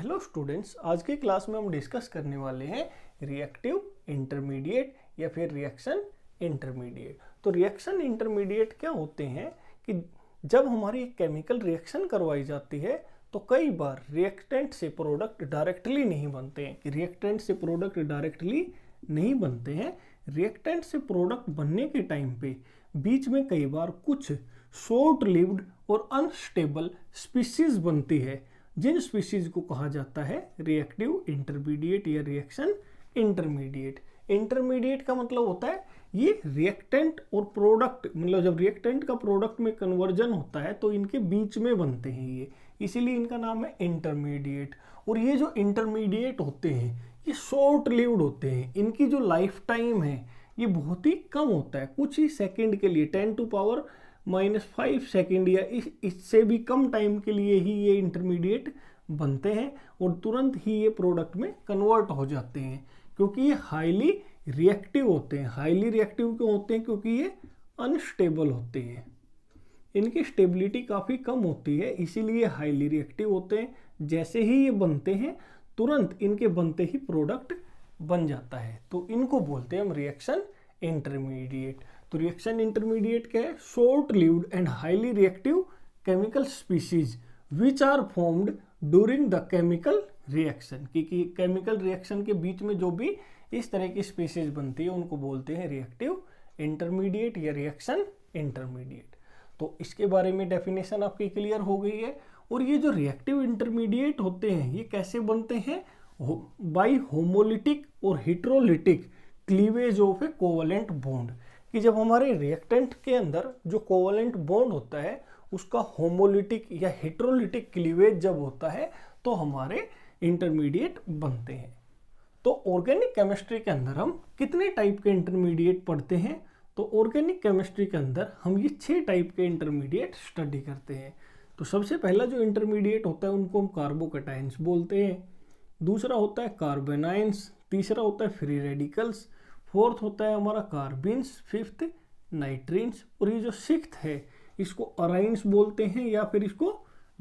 Hello students, आज की class में हम डिस्कस करने वाले हैं रिएक्टिव इंटरमीडिएट या फिर रिएक्शन इंटरमीडिएट। तो रिएक्शन इंटरमीडिएट क्या होते हैं कि जब हमारी एक केमिकल रिएक्शन करवाई जाती है तो कई बार रिएक्टेंट से प्रोडक्ट डायरेक्टली नहीं बनते हैं। रिएक्टेंट से प्रोडक्ट डायरेक्टली नहीं बनते हैं, रिएक्टेंट से प्रोडक्ट बनने के टाइम पे बीच में कई बार कुछ शॉर्ट लिव्ड और अनस्टेबल स्पीशीज बनती है, जिन स्पीशीज को कहा जाता है रिएक्टिव इंटरमीडिएट या रिएक्शन इंटरमीडिएट। इंटरमीडिएट का मतलब होता है ये रिएक्टेंट और प्रोडक्ट, मतलब जब रिएक्टेंट का प्रोडक्ट में कन्वर्जन होता है तो इनके बीच में बनते हैं ये, इसीलिए इनका नाम है इंटरमीडिएट। और ये जो इंटरमीडिएट होते हैं ये शॉर्ट लिव्ड होते हैं, इनकी जो लाइफ टाइम है ये बहुत ही कम होता है, कुछ ही सेकेंड के लिए, 10⁻⁻5 सेकेंड या इससे भी कम टाइम के लिए ही ये इंटरमीडिएट बनते हैं और तुरंत ही ये प्रोडक्ट में कन्वर्ट हो जाते हैं, क्योंकि ये हाईली रिएक्टिव होते हैं। हाईली रिएक्टिव क्यों होते हैं? क्योंकि ये अनस्टेबल होते हैं, इनकी स्टेबिलिटी काफ़ी कम होती है, इसीलिए हाईली रिएक्टिव होते हैं। जैसे ही ये बनते हैं तुरंत इनके बनते ही प्रोडक्ट बन जाता है, तो इनको बोलते हैं हम रिएक्शन इंटरमीडिएट। तो रिएक्शन इंटरमीडिएट क्या है? Short lived and highly reactive chemical species which are formed during the chemical reaction. क्योंकि केमिकल रिएक्शन के बीच में जो भी इस तरह की स्पीशीज बनती है उनको बोलते हैं रिएक्टिव इंटरमीडिएट या रिएक्शन इंटरमीडिएट। तो इसके बारे में डेफिनेशन आपकी क्लियर हो गई है। और ये जो रिएक्टिव इंटरमीडिएट होते हैं ये कैसे बनते हैं? बाई होमोलिटिक और heterolytic cleavage of a covalent bond. कि जब हमारे रिएक्टेंट के अंदर जो कोवलेंट बॉन्ड होता है उसका होमोलिटिक या हेट्रोलिटिक क्लीवेज जब होता है तो हमारे इंटरमीडिएट बनते हैं। तो ऑर्गेनिक केमिस्ट्री के अंदर हम कितने टाइप के इंटरमीडिएट पढ़ते हैं? तो ऑर्गेनिक केमिस्ट्री के अंदर हम ये 6 टाइप के इंटरमीडिएट स्टडी करते हैं। तो सबसे पहला जो इंटरमीडिएट होता है उनको हम कार्बोकैटायंस बोलते हैं, दूसरा होता है कार्बेनाइंस, तीसरा होता है फ्री रेडिकल्स, फोर्थ होता है हमारा कार्बिन्स, फिफ्थ नाइट्रीन्स, और ये जो सिक्स्थ है इसको अराइंस बोलते हैं या फिर इसको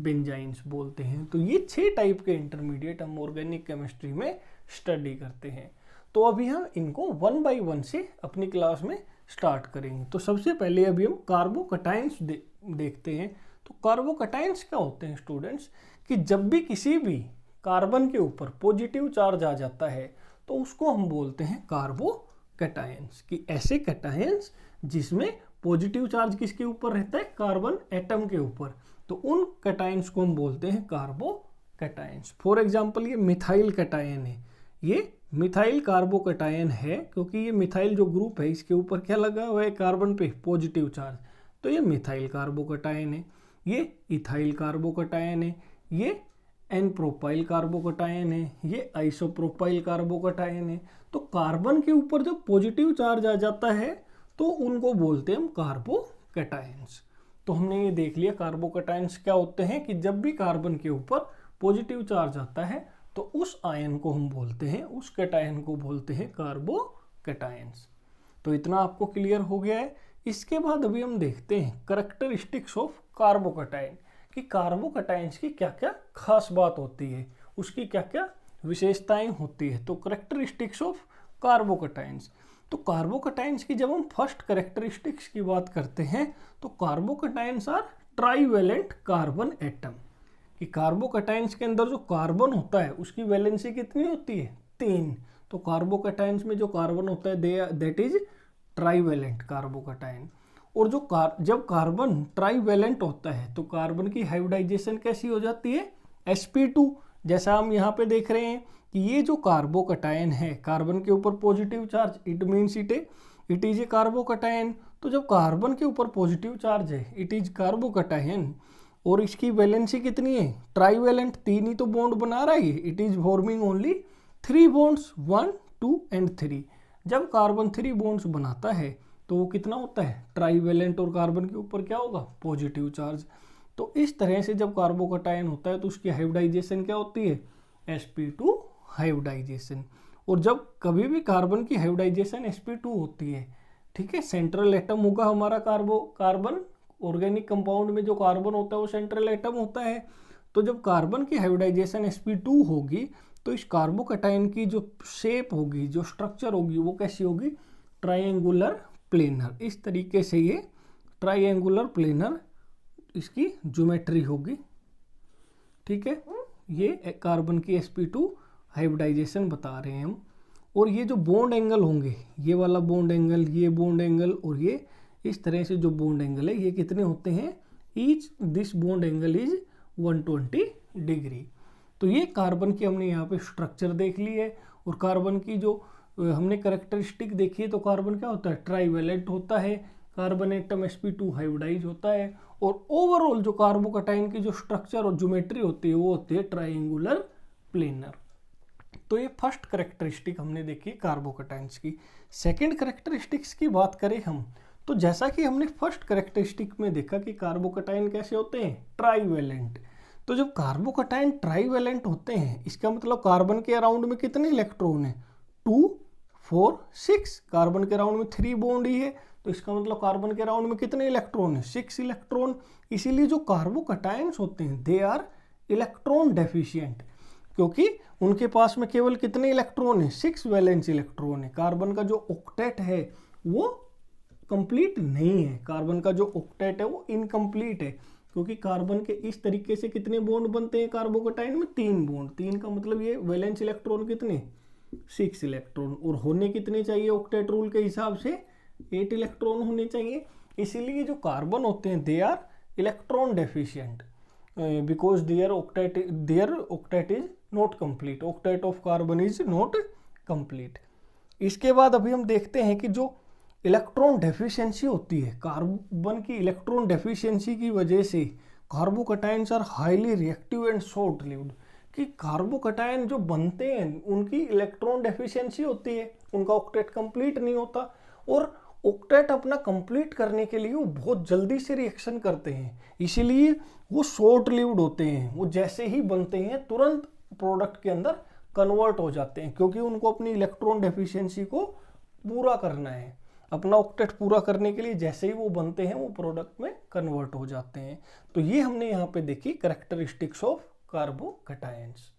बेंजाइंस बोलते हैं। तो ये 6 टाइप के इंटरमीडिएट हम ऑर्गेनिक केमिस्ट्री में स्टडी करते हैं। तो अभी हम इनको 1 बाय 1 से अपनी क्लास में स्टार्ट करेंगे। तो सबसे पहले अभी हम कार्बोकैटायंस देखते हैं। तो कार्बोकैटायंस क्या होते हैं स्टूडेंट्स? कि जब भी किसी भी कार्बन के ऊपर पॉजिटिव चार्ज आ जाता है तो उसको हम बोलते हैं कार्बोकैटायंस। कि ऐसे कैटायंस जिसमें पॉजिटिव चार्ज किसके ऊपर रहता है? कार्बन एटम के ऊपर, तो उन कैटायंस को हम बोलते हैं कार्बोकैटायंस। फॉर एग्जांपल ये मिथाइल कैटायन है, ये मिथाइल कार्बोकैटायन है क्योंकि ये मिथाइल जो ग्रुप है इसके ऊपर क्या लगा हुआ है? कार्बन पे पॉजिटिव चार्ज, तो ये मिथाइल कार्बोकैटायन है। ये इथाइल कार्बोकैटायन है, ये एन प्रोपाइल कार्बोकैटायन है, ये आइसोप्रोपाइल कार्बोकैटायन है। तो कार्बन के ऊपर जब पॉजिटिव चार्ज आ जाता है तो उनको बोलते हैं हम कार्बोकैटायंस। तो हमने ये देख लिया कार्बोकैटायंस क्या होते हैं कि जब भी कार्बन के ऊपर पॉजिटिव चार्ज आता है तो उस आयन को हम बोलते हैं, उस कैटायन को बोलते हैं कार्बोकैटायंस। तो इतना आपको क्लियर हो गया है। इसके बाद अभी हम देखते हैं कैरेक्टरिस्टिक्स ऑफ कार्बोकैटायन, कि कार्बोकैटायंस की क्या क्या खास बात होती है, उसकी क्या क्या विशेषताएं होती है। तो कैरेक्टरिस्टिक्स ऑफ कार्बोकैटायंस, तो कार्बोकैटायंस की जब हम फर्स्ट कैरेक्टरिस्टिक्स की बात करते हैं तो carbocations are trivalent carbon atom. कि कार्बोकैटायंस के अंदर जो कार्बन होता है उसकी वैलेंसी कितनी होती है? 3। तो कार्बोकैटायंस में जो कार्बन होता है दैट इज ट्राईवैलेंट कार्बोकैटायन। और जो जब कार्बन ट्राईवैलेंट होता है तो कार्बन की हाइब्रिडाइजेशन कैसी हो जाती है? sp2। जैसा हम यहाँ पे देख रहे हैं कि ये जो कार्बोकैटायन है, कार्बन के ऊपर positive charge, it means it is a carbocation. तो जब कार्बन के ऊपर पॉजिटिव चार्ज है इट इज कार्बोकैटायन, और इसकी वैलेंसी कितनी है? ट्राईवैलेंट, 3 ही तो बॉन्ड बना रहा है, it is forming only 3 bonds, 1, 2 and 3। जब कार्बन 3 बॉन्ड्स बनाता है तो वो कितना होता है? ट्राईवैलेंट, और कार्बन के ऊपर क्या होगा? Positive charge. तो इस तरह से जब कार्बोकैटायन होता है तो उसकी हाइब्रिडाइजेशन क्या होती है? sp2 hybridisation. और जब कभी भी कार्बन की हाइब्रिडाइजेशन sp2 होती है, ठीक है, सेंट्रल एटम होगा हमारा कार्बन, ऑर्गेनिक कंपाउंड में जो कार्बन होता है वो सेंट्रल एटम होता है। तो जब कार्बन की हाइब्रिडाइजेशन sp2 होगी तो इस कार्बोकैटायन की जो शेप होगी, जो स्ट्रक्चर होगी, वो कैसी होगी? Triangular planar. इस तरीके से ये ट्राइंगुलर प्लेनर इसकी ज्योमेट्री होगी। ठीक है, ये कार्बन की sp2 हाइब्रिडाइजेशन बता रहे हैं हम। और ये जो बॉन्ड एंगल होंगे, ये वाला बॉन्ड एंगल, ये बॉन्ड एंगल और ये इस तरह से जो बॉन्ड एंगल है, ये कितने होते हैं? Each this bond angle is 120 degree. तो ये कार्बन की हमने यहाँ पे स्ट्रक्चर देख ली है। और कार्बन की जो हमने कैरेक्टरिस्टिक देखी है, तो कार्बन क्या होता है? ट्राइवेलेंट होता है। कार्बन एटम sp2 हाइब्रिडाइज होता है। और ओवरऑल जो कार्बोकैटायन की जो स्ट्रक्चर और ज्योमेट्री होती है वो होती है ट्राइंगुलर प्लेनर। तो ये फर्स्ट कैरेक्टरिस्टिक हमने देखी कार्बोकैटायंस की। सेकंड कैरेक्टरिस्टिक्स की बात करें हम, तो जैसा कि हमने फर्स्ट कैरेक्टरिस्टिक में देखा कि कार्बोकैटायन कैसे होते हैं? ट्राइवेलेंट। तो जब कार्बोकैटायन ट्राइवेलेंट होते हैं, इसका मतलब कार्बन के अराउंड में कितने इलेक्ट्रॉन है? 2, 4, 6। कार्बन के अराउंड में 3 बॉन्ड ही है, तो इसका मतलब कार्बन के अराउंड में कितने इलेक्ट्रॉन है? 6 इलेक्ट्रॉन। इसीलिए जो कार्बोकैटायंस होते हैं दे आर इलेक्ट्रॉन डेफिशिएंट, क्योंकि उनके पास में केवल कितने इलेक्ट्रॉन है? 6 वैलेंस इलेक्ट्रॉन है। कार्बन का जो ऑक्टेट है वो कंप्लीट नहीं है। कार्बन का ऑक्टेट है वो इनकम्प्लीट है, क्योंकि कार्बन के इस तरीके से कितने बॉन्ड बनते हैं कार्बोकैटायन में? 3 बॉन्ड। 3 का मतलब ये वैलेंस इलेक्ट्रॉन कितने? 6 इलेक्ट्रॉन। और होने कितने चाहिए ऑक्टेट रूल के हिसाब से? 8 इलेक्ट्रॉन होने चाहिए। इसीलिए जो कार्बन होते हैं they are electron deficient because their octet is not complete. Octet of carbon is not complete. इसके बाद अभी हम देखते हैं कि जो इलेक्ट्रॉन डेफिशिएंसी होती है, कार्बन की इलेक्ट्रॉन डेफिशिएंसी की वजह से carbocations are highly reactive and short lived. कि कार्बोकैटायन जो बनते हैं उनकी इलेक्ट्रॉन डेफिशिएंसी होती है, उनका ऑक्टेट कंप्लीट नहीं होता। और ऑक्टेट अपना कंप्लीट करने के लिए वो बहुत जल्दी से रिएक्शन करते हैं, इसीलिए वो शॉर्ट लिव्ड होते हैं। वो जैसे ही बनते हैं तुरंत प्रोडक्ट के अंदर कन्वर्ट हो जाते हैं, क्योंकि उनको अपनी इलेक्ट्रॉन डेफिशिएंसी को पूरा करना है। अपना ऑक्टेट पूरा करने के लिए जैसे ही वो बनते हैं वो प्रोडक्ट में कन्वर्ट हो जाते हैं। तो ये हमने यहाँ पे देखी कैरेक्टरिस्टिक्स ऑफ कार्बोकैटायंस।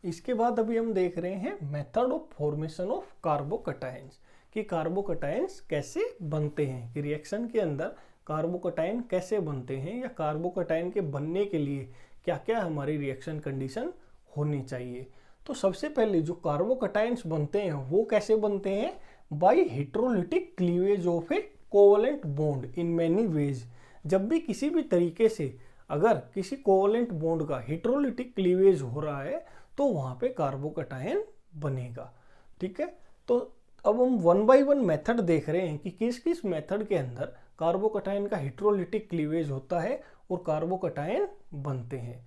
इसके बाद अभी हम देख रहे हैं method of formation of carbocations, कि कार्बोकैटायंस कैसे बनते हैं, कि रिएक्शन के अंदर कार्बोकैटायन कैसे बनते हैं, या कार्बोकैटायन के बनने के लिए क्या क्या हमारी रिएक्शन कंडीशन होनी चाहिए। तो सबसे पहले जो कार्बोकैटायंस बनते हैं वो कैसे बनते हैं? By heterolytic cleavage of a covalent bond in many ways. जब भी किसी भी तरीके से अगर किसी कोवलेंट बॉन्ड का हेटेरोलिटिक क्लीवेज हो रहा है तो वहां पे कार्बोकैटायन बनेगा। ठीक है, तो अब हम 1 बाय 1 मेथड देख रहे हैं कि किस किस मेथड के अंदर कार्बोकैटायन का हेटेरोलिटिक क्लीवेज होता है और कार्बोकैटायन बनते हैं।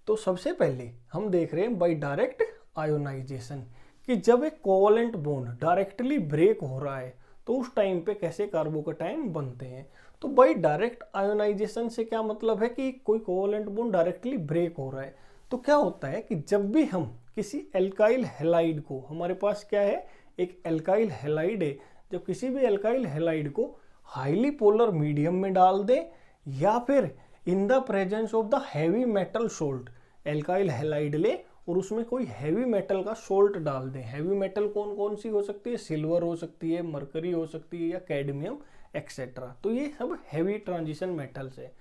तो सबसे पहले हम देख रहे हैं बाय डायरेक्ट आयोनाइजेशन, कि जब एक कोवलेंट बॉन्ड डायरेक्टली ब्रेक हो रहा है तो उस टाइम पे कैसे कार्बोकैटायन बनते हैं। तो बाय डायरेक्ट आयोनाइजेशन से क्या मतलब है कि कोई कोवलेंट बॉन्ड डायरेक्टली ब्रेक हो रहा है। तो क्या होता है कि जब भी हम किसी एल्काइल हैलाइड को, हमारे पास क्या है, एक एल्काइल हैलाइड है, जब किसी भी एल्काइल हैलाइड को हाईली पोलर मीडियम में डाल दें या फिर in the presence of the heavy metal salt, alkyl halide ले और उसमें कोई हैवी मेटल का सोल्ट डाल दें। हैवी मेटल कौन कौन सी हो सकती है? सिल्वर हो सकती है, मरकरी हो सकती है, या कैडमियम एक्सेट्रा। तो ये सब हैवी ट्रांजिशन मेटल्स है।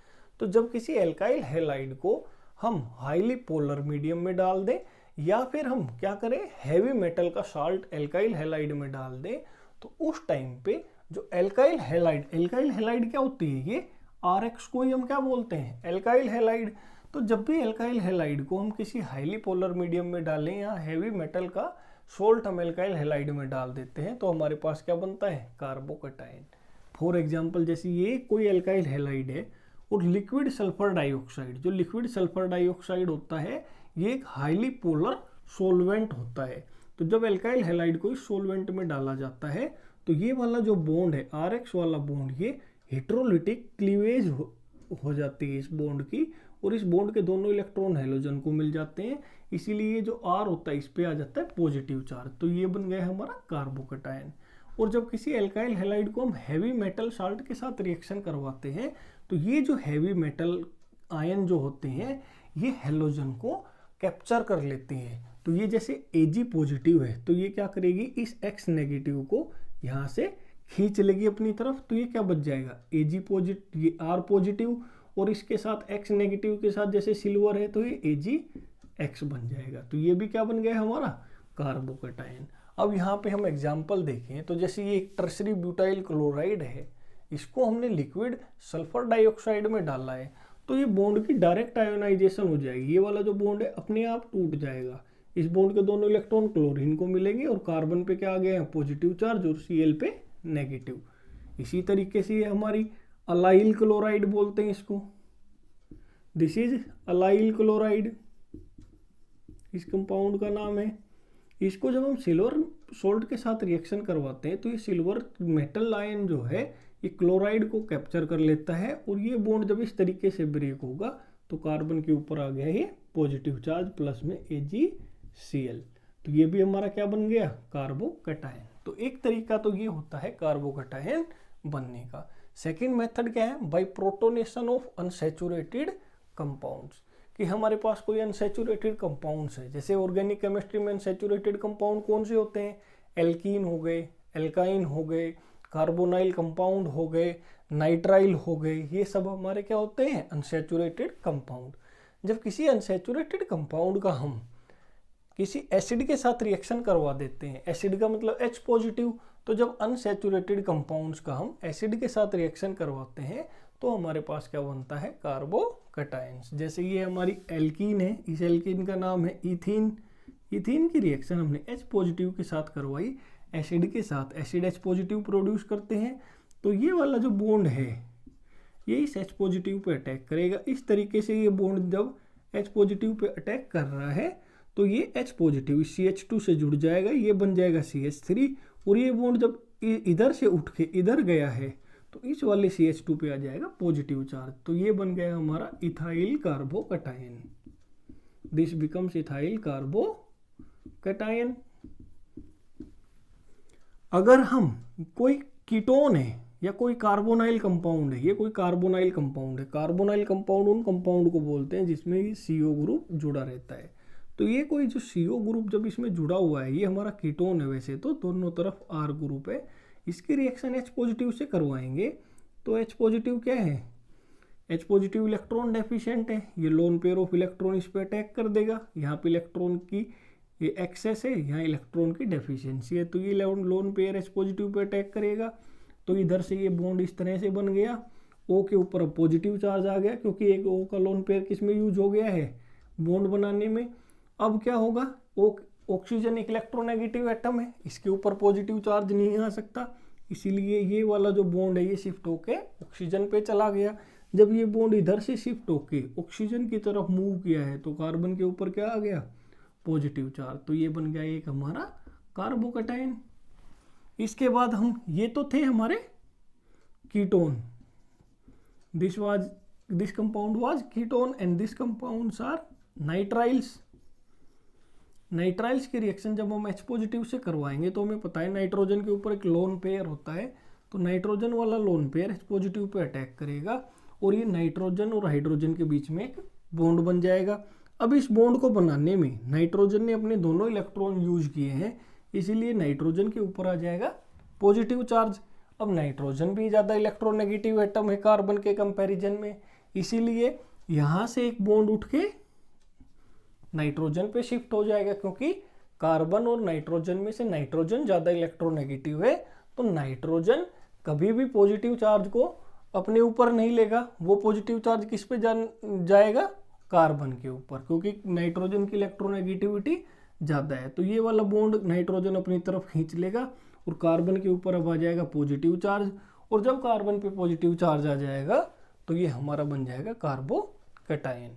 तो जब किसी एल्काइल हैलाइड को हम हाईली पोलर मीडियम में डाल दें या फिर हम क्या करें, हैवी मेटल का साल्ट एल्काइल हैलाइड में डाल दें, तो उस टाइम पे जो एल्काइल हैलाइड क्या होती है? ये RX को ही हम क्या बोलते हैं? Alkyl halide. तो जब भी एल्काइल हैलाइड को हम किसी हाईली पोलर मीडियम में डालें या हैवी मेटल का सोल्ट हम एल्काइल हैलाइड में डाल देते हैं तो हमारे पास क्या बनता है? कार्बोकैटायन। फॉर एग्जांपल जैसे ये कोई एल्काइल हैलाइड है और लिक्विड सल्फर डाइऑक्साइड, जो लिक्विड सल्फर डाइऑक्साइड होता है ये एक हाईली पोलर सोलवेंट होता है। तो जब एल्काइल हैलाइड को इस सोलवेंट में डाला जाता है तो ये वाला जो बॉन्ड है RX वाला बॉन्ड, ये हेटेरोलिटिक क्लीवेज हो जाती है इस बॉन्ड की, और इस बॉन्ड के दोनों इलेक्ट्रॉन हैलोजन को मिल जाते हैं, इसीलिए जो R होता है इस पे आ जाता है पॉजिटिव चार्ज। तो ये बन गया हमारा कार्बोकैटायन। और जब किसी एल्काइल हैलाइड को हम हैवी मेटल साल्ट के साथ रिएक्शन करवाते हैं तो ये जो हैवी मेटल आयन जो होते हैं ये हेलोजन को कैप्चर कर लेते हैं। तो ये जैसे Ag पॉजिटिव है तो ये क्या करेगी, इस X नेगेटिव को यहाँ से खींच लेगी अपनी तरफ, तो ये क्या बच जाएगा, Ag पॉजिटिव, ये R पॉजिटिव, और इसके साथ X नेगेटिव के साथ जैसे सिल्वर है तो ये AgX बन जाएगा। तो ये भी क्या बन गया हमारा, कार्बोकैटायन। अब यहाँ पे हम एग्जाम्पल देखें तो जैसे ये एक टर्सरी ब्यूटाइल क्लोराइड है, इसको हमने लिक्विड सल्फर डाइऑक्साइड में डाला है, तो ये बॉन्ड की डायरेक्ट आयोनाइजेशन हो जाएगी। ये वाला जो बॉन्ड है अपने आप टूट जाएगा, इस बॉन्ड के दोनों इलेक्ट्रॉन क्लोरीन को मिलेंगे और कार्बन पे क्या आ गया है, पॉजिटिव चार्ज, और Cl पे नेगेटिव। इसी तरीके से ये हमारी अलाइल क्लोराइड बोलते हैं इसको, दिस इज अलाइल क्लोराइड, इस कंपाउंड का नाम है। इसको जब हम सिल्वर सोल्ट के साथ रिएक्शन करवाते हैं तो ये सिल्वर मेटल आयन जो है ये क्लोराइड को कैप्चर कर लेता है, और ये बॉन्ड जब इस तरीके से ब्रेक होगा तो कार्बन के ऊपर आ गया ये पॉजिटिव चार्ज प्लस में AgCl। तो ये भी हमारा क्या बन गया, कार्बोकैटायन। तो एक तरीका तो ये होता है कार्बोकैटायन बनने का। सेकेंड मेथड क्या है, by protonation of unsaturated compounds, कि हमारे पास कोई अनसैचुरेटेड कंपाउंड्स है। जैसे ऑर्गेनिक केमिस्ट्री में अनसैचुरेटेड कंपाउंड कौन से होते हैं, एल्कीन हो गए, एल्काइन हो गए, कार्बोनाइल कंपाउंड हो गए, नाइट्राइल हो गए, ये सब हमारे क्या होते हैं, अनसैचुरेटेड कंपाउंड। जब किसी अनसैचुरेटेड कंपाउंड का हम किसी एसिड के साथ रिएक्शन करवा देते हैं, एसिड का मतलब H पॉजिटिव, तो जब अनसैचुरेटेड कंपाउंड्स का हम एसिड के साथ रिएक्शन करवाते हैं तो हमारे पास क्या बनता है, कार्बोकैटायंस। जैसे ये हमारी एल्कीन है, इस एल्कीन का नाम है इथीन। इथीन की रिएक्शन हमने H पॉजिटिव के साथ करवाई एसिड के साथ, एसिड H पॉजिटिव प्रोड्यूस करते हैं, तो ये वाला जो बॉन्ड है ये इस H पॉजिटिव पे अटैक करेगा। इस तरीके से ये बॉन्ड जब H पॉजिटिव पे अटैक कर रहा है तो ये H पॉजिटिव इस CH2 से जुड़ जाएगा, ये बन जाएगा CH3, और ये बॉन्ड जब इधर से उठ के इधर गया है तो इस वाले CH2 पे आ जाएगा पॉजिटिव चार्ज, तो ये बन गया हमारा ethyl carbocation. This becomes ethyl carbocation. अगर हम कोई कीटोन है या कोई कार्बोनाइल कंपाउंड है, ये कोई कार्बोनाइल कंपाउंड है, कार्बोनाइल कंपाउंड उन कंपाउंड को बोलते हैं जिसमें ये CO ग्रुप जुड़ा रहता है। तो ये कोई जो CO ग्रुप जब इसमें जुड़ा हुआ है, ये हमारा कीटोन है, वैसे तो दोनों तरफ R ग्रुप है, इसकी रिएक्शन H पॉजिटिव से करवाएंगे तो H पॉजिटिव क्या है, H पॉजिटिव इलेक्ट्रॉन डेफिशिएंट है, ये लोन पेयर ऑफ इलेक्ट्रॉन इस पर अटैक कर देगा। यहाँ पे इलेक्ट्रॉन की ये एक्सेस है, यहाँ इलेक्ट्रॉन की डेफिशिएंसी है, तो ये lone pair H positive pay attack करेगा। तो इधर से ये बॉन्ड इस तरह से बन गया, O के ऊपर अब पॉजिटिव चार्ज आ गया क्योंकि एक O का लोन पेयर किस में यूज हो गया है, बॉन्ड बनाने में। अब क्या होगा, ऑक्सीजन एक इलेक्ट्रोनेगेटिव एटम है, इसके ऊपर पॉजिटिव चार्ज नहीं आ सकता, इसीलिए ये वाला जो बॉन्ड है ये शिफ्ट होके ऑक्सीजन पे चला गया। जब ये बॉन्ड इधर से शिफ्ट होके ऑक्सीजन की तरफ मूव किया है तो कार्बन के ऊपर क्या आ गया, पॉजिटिव चार्ज, तो ये बन गया एक हमारा कार्बोकैटायन। इसके बाद हम ये तो थे हमारे ketone, this compound was ketone and this compounds are nitriles. Nitriles की रिएक्शन जब हम H पॉजिटिव से करवाएंगे तो हमें पता है नाइट्रोजन के ऊपर एक लोन पेयर होता है, तो नाइट्रोजन वाला lone pair H positive pay attack करेगा और ये नाइट्रोजन और हाइड्रोजन के बीच में एक बॉन्ड बन जाएगा। अब इस बॉन्ड को बनाने में नाइट्रोजन ने अपने दोनों इलेक्ट्रॉन यूज किए हैं, इसीलिए नाइट्रोजन के ऊपर आ जाएगा पॉजिटिव चार्ज। अब नाइट्रोजन भी ज़्यादा इलेक्ट्रोनेगेटिव एटम है कार्बन के कंपैरिजन में, इसीलिए यहाँ से एक बॉन्ड उठ के नाइट्रोजन पे शिफ्ट हो जाएगा, क्योंकि कार्बन और नाइट्रोजन में से नाइट्रोजन ज़्यादा इलेक्ट्रोनेगेटिव है, तो नाइट्रोजन कभी भी पॉजिटिव चार्ज को अपने ऊपर नहीं लेगा, वो पॉजिटिव चार्ज किस पे जाएगा, कार्बन के ऊपर, क्योंकि नाइट्रोजन की इलेक्ट्रोनेगेटिविटी ज़्यादा है। तो ये वाला बॉन्ड नाइट्रोजन अपनी तरफ खींच लेगा और कार्बन के ऊपर अब आ जाएगा पॉजिटिव चार्ज, और जब कार्बन पे पॉजिटिव चार्ज आ जाएगा तो ये हमारा बन जाएगा कार्बोकैटायन।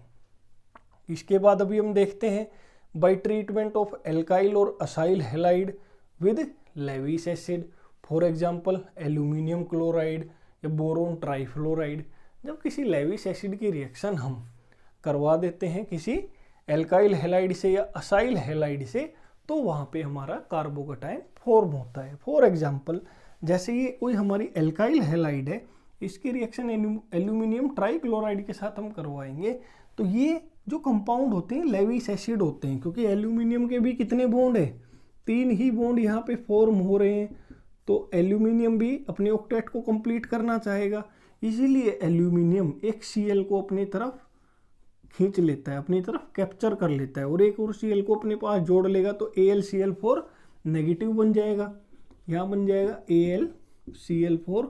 इसके बाद अभी हम देखते हैं बाय ट्रीटमेंट ऑफ एल्काइल और acyl halide with Lewis acid, for example aluminium chloride या बोरोन ट्राइफ्लोराइड। जब किसी लेविस एसिड की रिएक्शन हम करवा देते हैं किसी एल्काइल हैलाइड से या असाइल हैलाइड से, तो वहाँ पे हमारा कार्बोकैटायन फॉर्म होता है। फॉर एग्जांपल जैसे ये कोई हमारी एल्काइल हैलाइड है, इसकी रिएक्शन एल्यूमिनियम ट्राइक्लोराइड के साथ हम करवाएंगे। तो ये जो कंपाउंड होते हैं लेविस एसिड होते हैं, क्योंकि एल्यूमिनियम के भी कितने बॉन्ड है, 3 ही बॉन्ड यहाँ पे फॉर्म हो रहे हैं। तो एल्यूमिनियम भी अपने ऑक्टेट को कंप्लीट करना चाहेगा, इसीलिए एल्यूमिनियम एक Cl को अपनी तरफ खींच लेता है, अपनी तरफ कैप्चर कर लेता है और एक और Cl को अपने पास जोड़ लेगा, तो AlCl4 नेगेटिव बन जाएगा। यहाँ बन जाएगा AlCl4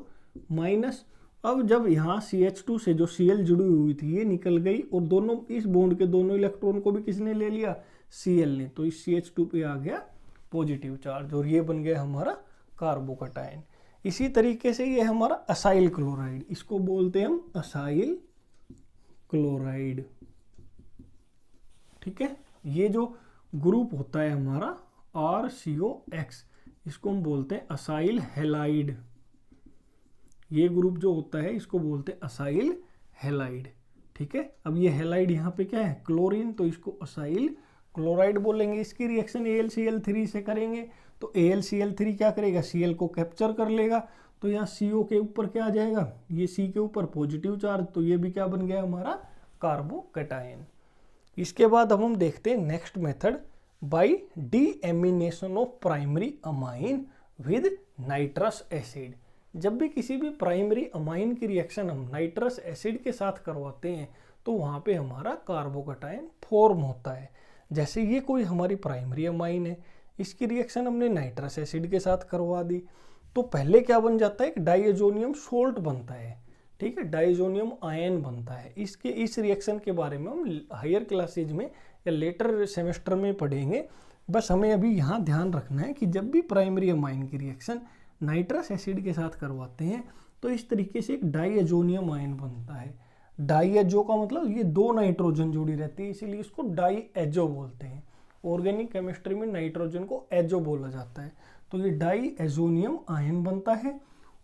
माइनस। अब जब यहाँ CH2 से जो Cl जुड़ी हुई थी ये निकल गई और दोनों इस बॉन्ड के दोनों इलेक्ट्रॉन को भी किसने ले लिया, Cl ने, तो इस CH2 पे आ गया पॉजिटिव चार्ज और ये बन गया हमारा कार्बोकटायन। इसी तरीके से ये हमारा असाइल क्लोराइड, इसको बोलते हैं हम असाइल क्लोराइड। ठीक है, ये जो ग्रुप होता है हमारा RCOX, इसको हम बोलते हैं असाइल हैलाइड। ये ग्रुप जो होता है इसको बोलते हैं असाइल हैलाइड। ठीक है, अब ये हैलाइड यहाँ पे क्या है, क्लोरीन, तो इसको असाइल क्लोराइड बोलेंगे। इसकी रिएक्शन AlCl3 से करेंगे, तो AlCl3 क्या करेगा, Cl को कैप्चर कर लेगा, तो यहाँ CO के ऊपर क्या आ जाएगा, ये C के ऊपर पॉजिटिव चार्ज, तो ये भी क्या बन गया हमारा कार्बोकटायन। इसके बाद अब हम देखते हैं next method, by deamination of primary amine with nitrous acid. जब भी किसी भी प्राइमरी अमाइन की रिएक्शन हम नाइट्रस एसिड के साथ करवाते हैं तो वहाँ पे हमारा कार्बोकटायन फॉर्म होता है। जैसे ये कोई हमारी प्राइमरी अमाइन है, इसकी रिएक्शन हमने नाइट्रस एसिड के साथ करवा दी, तो पहले क्या बन जाता है, एक डाइएजोनियम सोल्ट बनता है। ठीक है, डाइएजोनियम आयन बनता है। इस रिएक्शन के बारे में हम हायर क्लासेज में या लेटर सेमेस्टर में पढ़ेंगे। बस हमें अभी यहाँ ध्यान रखना है कि जब भी प्राइमरी अमाइन की रिएक्शन नाइट्रस एसिड के साथ करवाते हैं तो इस तरीके से एक डाइएजोनियम आयन बनता है। डाइएजो का मतलब ये 2 नाइट्रोजन जुड़ी रहती है, इसीलिए इसको डाइएजो बोलते हैं। ऑर्गेनिक केमिस्ट्री में नाइट्रोजन को एजो बोला जाता है। तो ये डाइएजोनियम आयन बनता है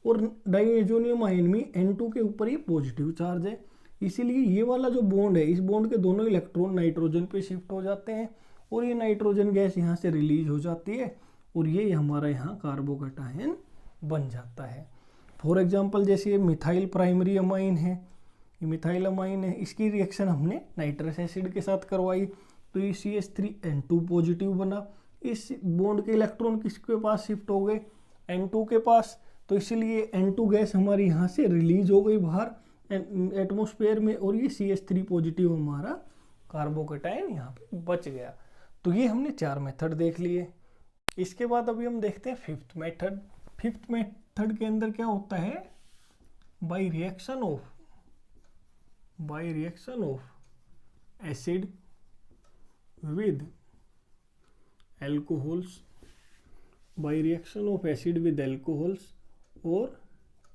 और डाइएजोनियम आयन में N2 के ऊपर ये पॉजिटिव चार्ज है, इसीलिए ये वाला जो बॉन्ड है, इस बॉन्ड के दोनों इलेक्ट्रॉन नाइट्रोजन पे शिफ्ट हो जाते हैं और ये नाइट्रोजन गैस यहाँ से रिलीज हो जाती है और ये हमारा यहाँ कार्बोकटायन बन जाता है। फॉर एग्जांपल जैसे ये मिथाइल प्राइमरी अमाइन है, ये मिथाइल अमाइन है, इसकी रिएक्शन हमने नाइट्रस एसिड के साथ करवाई, तो ये CH3N2 पॉजिटिव बना। इस बॉन्ड के इलेक्ट्रॉन किसके पास शिफ्ट हो गए, N2 के पास, तो इसलिए N2 गैस हमारी यहाँ से रिलीज हो गई बाहर एटमॉस्फेयर में और ये CH3 पॉजिटिव हमारा कार्बोकटायन यहाँ पे बच गया। तो ये हमने 4 मेथड देख लिए। इसके बाद अभी हम देखते हैं फिफ्थ मेथड। फिफ्थ मेथड के अंदर क्या होता है, bye reaction of acid with alcohols, bye reaction of acid with alcohols और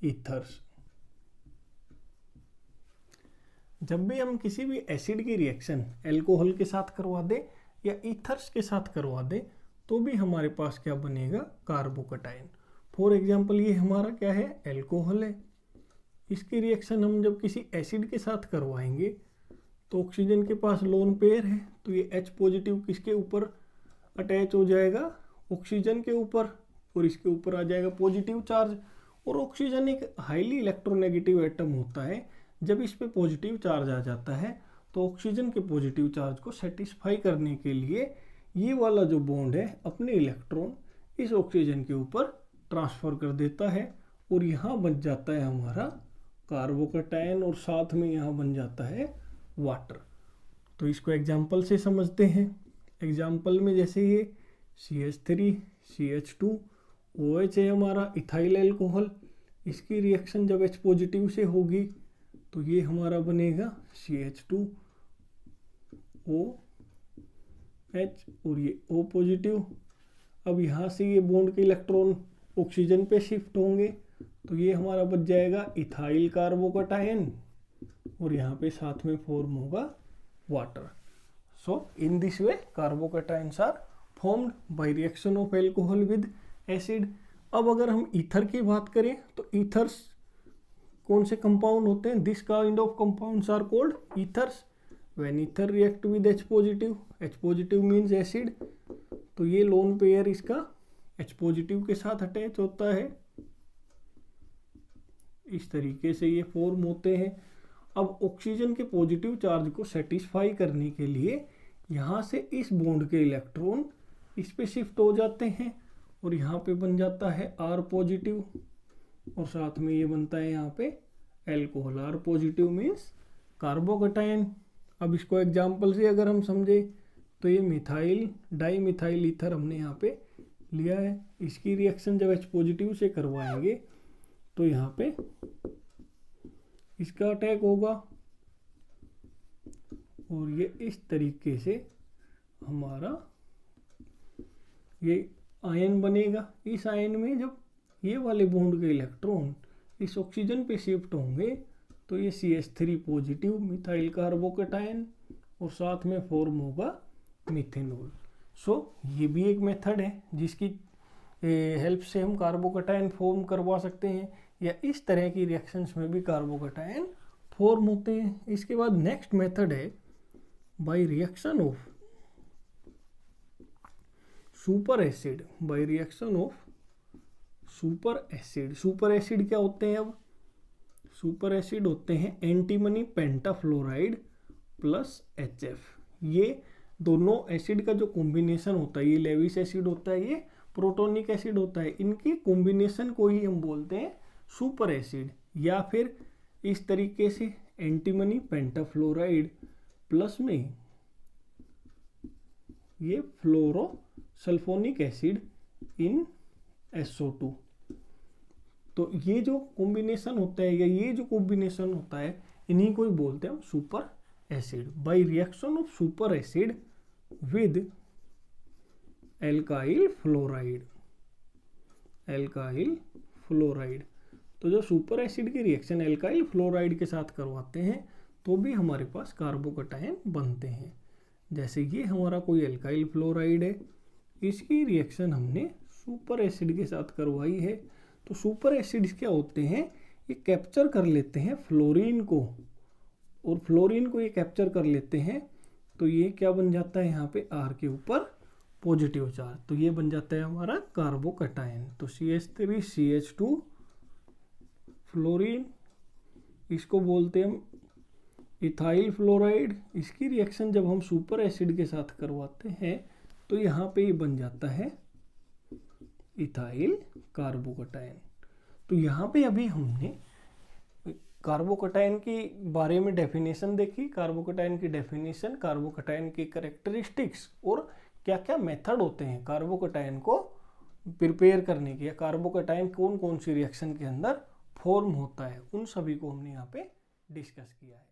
ईथर्स। जब भी हम किसी भी एसिड की रिएक्शन एल्कोहल के साथ करवा दें या ईथर्स के साथ करवा दें तो भी हमारे पास क्या बनेगा, कार्बोकटायन। फॉर एग्जांपल ये हमारा क्या है, एल्कोहल है, इसकी रिएक्शन हम जब किसी एसिड के साथ करवाएंगे तो ऑक्सीजन के पास लोन पेयर है, तो ये H पॉजिटिव किसके ऊपर अटैच हो जाएगा, ऑक्सीजन के ऊपर, और इसके ऊपर आ जाएगा पॉजिटिव चार्ज। और ऑक्सीजन एक हाईली इलेक्ट्रोनेगेटिव एटम होता है, जब इस पे पॉजिटिव चार्ज आ जाता है तो ऑक्सीजन के पॉजिटिव चार्ज को सेटिस्फाई करने के लिए ये वाला जो बॉन्ड है अपने इलेक्ट्रॉन इस ऑक्सीजन के ऊपर ट्रांसफर कर देता है और यहाँ बन जाता है हमारा कार्बोकटायन और साथ में यहाँ बन जाता है वाटर। तो इसको एग्जाम्पल से समझते हैं। एग्जाम्पल में जैसे ये CH3 CH2 OH है हमारा इथाइल एल्कोहल, इसकी रिएक्शन जब H पॉजिटिव से होगी तो ये हमारा बनेगा CH2 OH और ये O पॉजिटिव। अब यहाँ से ये बॉन्ड के इलेक्ट्रॉन ऑक्सीजन पे शिफ्ट होंगे तो ये हमारा बच जाएगा इथाइल कार्बोकटायन और यहाँ पे साथ में फॉर्म होगा water. So in this way carbocations are formed by reaction of alcohol with acid. अब अगर हम ईथर की बात करें तो ईथर्स कौन से कंपाउंड होते हैं, this kind of compounds are called ethers. When ether react with H positive means acid, तो ये लोन पेयर इसका H पॉजिटिव के साथ अटैच होता है इस तरीके से ये फॉर्म होते हैं। अब ऑक्सीजन के पॉजिटिव चार्ज को सेटिस्फाई करने के लिए यहाँ से इस बॉन्ड के इलेक्ट्रॉन इस पे शिफ्ट हो जाते हैं और यहाँ पे बन जाता है R पॉजिटिव और साथ में ये बनता है यहाँ पे alcohol. R positive means carbocation. अब इसको एग्जाम्पल से अगर हम समझे तो ये मिथाइल डाई मिथाइल ईथर हमने यहाँ पे लिया है। इसकी रिएक्शन जब H पॉजिटिव से करवाएंगे तो यहाँ पे इसका अटैक होगा और ये इस तरीके से हमारा ये आयन बनेगा। इस आयन में जब ये वाले बॉन्ड के इलेक्ट्रॉन इस ऑक्सीजन पे शिफ्ट होंगे तो ये CH3 पॉजिटिव मिथाइल कार्बोकटायन और साथ में फॉर्म होगा मिथेनॉल। सो ये भी एक मेथड है जिसकी हेल्प से हम कार्बोकटायन फॉर्म करवा सकते हैं, या इस तरह की रिएक्शंस में भी कार्बोकटायन फॉर्म होते हैं। इसके बाद नेक्स्ट मेथड है bye reaction of super acid. Bye reaction of super acid. Super acid क्या होते हैं? अब सुपर एसिड होते हैं एंटीमनी पेंटाफ्लोराइड प्लस HF। ये दोनों एसिड का जो कॉम्बिनेशन होता है, ये लेविस एसिड होता है, ये प्रोटोनिक एसिड होता है, इनकी कॉम्बिनेशन को ही हम बोलते हैं सुपर एसिड। या फिर इस तरीके से एंटीमनी पेंटाफ्लोराइड प्लस में ये फ्लोरोसल्फोनिक एसिड इन SO2। तो ये जो कॉम्बिनेशन होता है या ये जो कॉम्बिनेशन होता है इन्हीं को ही बोलते हैं हम super acid. Bye reaction of super acid with alkyl fluoride. Alkyl fluoride, तो जो सुपर एसिड की रिएक्शन एल्काइल फ्लोराइड के साथ करवाते हैं तो भी हमारे पास कार्बोकटायन बनते हैं। जैसे ये हमारा कोई एल्काइल फ्लोराइड है, इसकी रिएक्शन हमने सुपर एसिड के साथ करवाई है, तो सुपर एसिड्स क्या होते हैं? ये कैप्चर कर लेते हैं फ्लोरीन को, और फ्लोरीन को ये कैप्चर कर लेते हैं तो ये क्या बन जाता है यहाँ पे R के ऊपर पॉजिटिव चार्ज, तो ये बन जाता है हमारा कार्बोकटायन। तो CH3 CH2 फ्लोरीन, इसको बोलते हैं हम इथाइल फ्लोराइड। इसकी रिएक्शन जब हम सुपर एसिड के साथ करवाते हैं तो यहाँ पे ये बन जाता है इथाइल कार्बोकटायन। तो यहाँ पे अभी हमने कार्बोकटायन के बारे में डेफिनेशन देखी, कार्बोकटायन की डेफिनेशन, कार्बोकटायन की कैरेक्टरिस्टिक्स और क्या क्या मेथड होते हैं कार्बोकटायन को प्रिपेयर करने के, या कार्बोकटायन कौन कौन सी रिएक्शन के अंदर फॉर्म होता है, उन सभी को हमने यहाँ पे डिस्कस किया है।